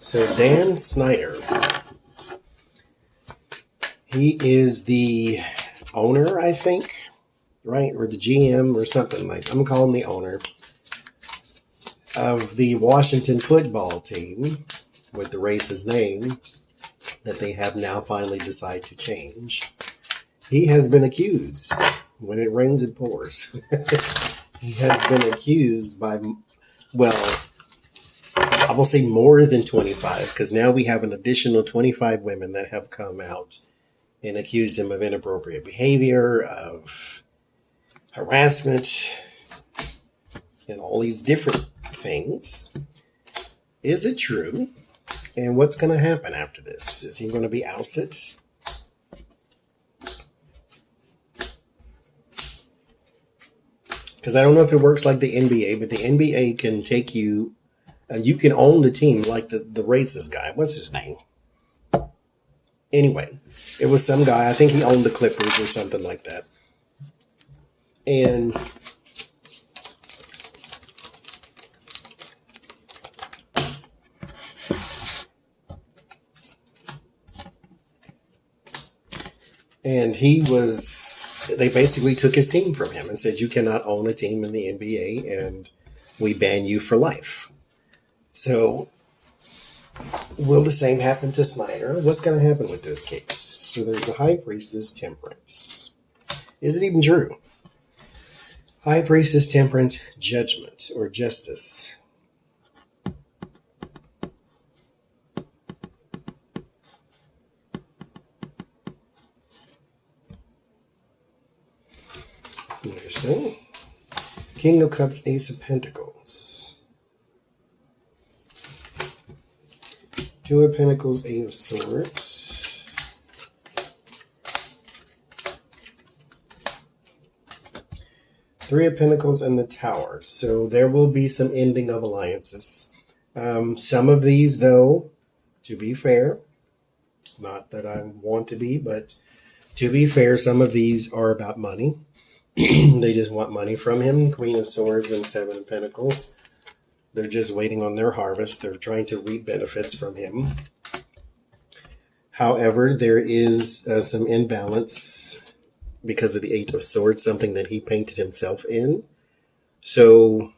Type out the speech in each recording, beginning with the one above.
So Dan Snyder, he is the owner, I think, right? Or the GM or something like, I'm calling the owner of the Washington football team with the racist name that they have now finally decided to change. He has been accused, when it rains it pours, he has been accused by, well, I will say more than 25, because now we have an additional 25 women that have come out and accused him of inappropriate behavior, of harassment, and all these different things. Is it true? And what's going to happen after this? Is he going to be ousted? Because I don't know if it works like the NBA, but the NBA can take you, you can own the team like the racist guy. What's his name? Anyway, it was some guy, I think he owned the Clippers or something like that. And they basically took his team from him and said, you cannot own a team in the NBA and we ban you for life. So, will the same happen to Snyder? What's going to happen with this case? So there's a high priestess temperance. Is it even true? High priestess temperance judgment or justice. Interesting. King of Cups, Ace of Pentacles. Two of Pentacles, Eight of Swords. Three of Pentacles and the Tower. So there will be some ending of alliances. Some of these, though, to be fair, not that I want to be, but to be fair, some of these are about money. They just want money from him. Queen of Swords and Seven of Pentacles. They're just waiting on their harvest. They're trying to reap benefits from him. However, there is some imbalance because of the Eight of Swords, something that he painted himself in. So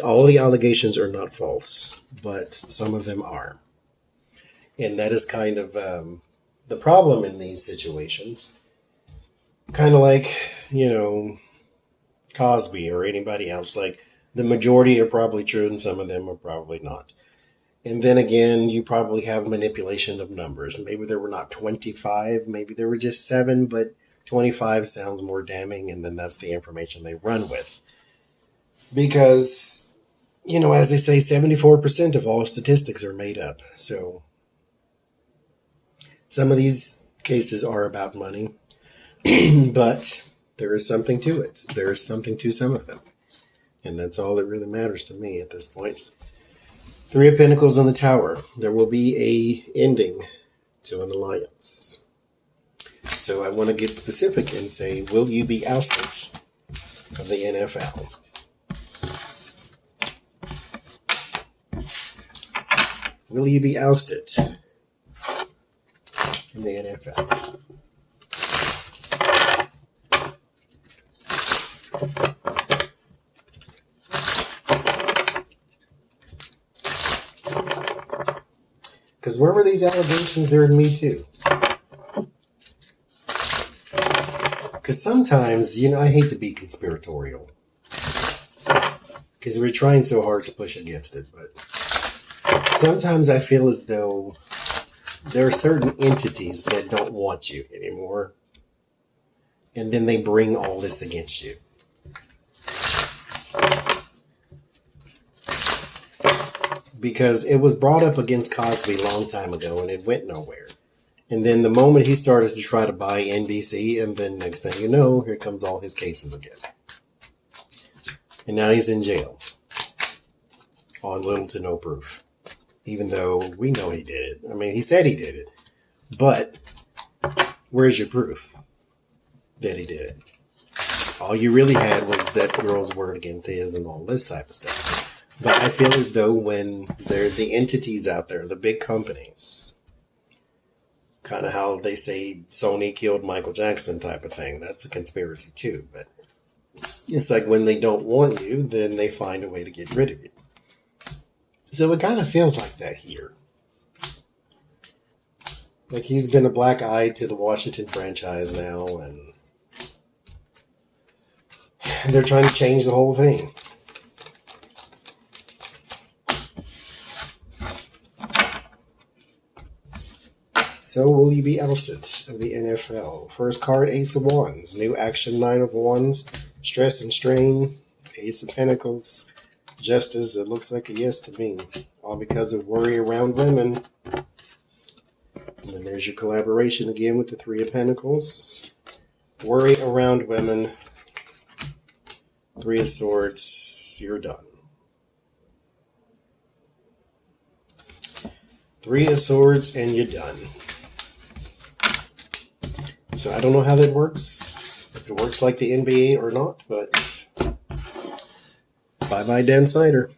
all the allegations are not false, but some of them are. And that is kind of the problem in these situations. Kind of like, Cosby or anybody else. Like, the majority are probably true and some of them are probably not. And then again, you probably have manipulation of numbers. Maybe there were not 25, maybe there were just 7, but 25 sounds more damning, and then that's the information they run with. Because, as they say, 74% of all statistics are made up. So, some of these cases are about money. But there is something to it. There is something to some of them. And that's all that really matters to me at this point. Three of Pentacles on the Tower. There will be a ending to an alliance. So I want to get specific and say, will you be ousted of the NFL? Will you be ousted in the NFL? Because where were these allegations during Me Too? Because sometimes, I hate to be conspiratorial. Because we're trying so hard to push against it. But sometimes I feel as though there are certain entities that don't want you anymore. And then they bring all this against you. Because it was brought up against Cosby a long time ago and it went nowhere. And then the moment he started to try to buy NBC, and then next thing you know, here comes all his cases again. And now he's in jail on little to no proof. Even though we know he did it. I mean, he said he did it. But where's your proof that he did it? All you really had was that girl's word against his and all this type of stuff. But I feel as though when they're the entities out there, the big companies, kind of how they say Sony killed Michael Jackson type of thing, that's a conspiracy too. But it's like when they don't want you, then they find a way to get rid of you. So it kind of feels like that here. Like he's been a black eye to the Washington franchise now, and they're trying to change the whole thing. So will you be ousted of the NFL? First card, Ace of Wands. New action, Nine of Wands. Stress and strain, Ace of Pentacles. Justice, it looks like a yes to me. All because of worry around women. And then there's your collaboration again with the Three of Pentacles. Worry around women. Three of Swords, you're done. Three of Swords and you're done. So I don't know how that works, if it works like the NBA or not, but bye-bye Dan Snyder.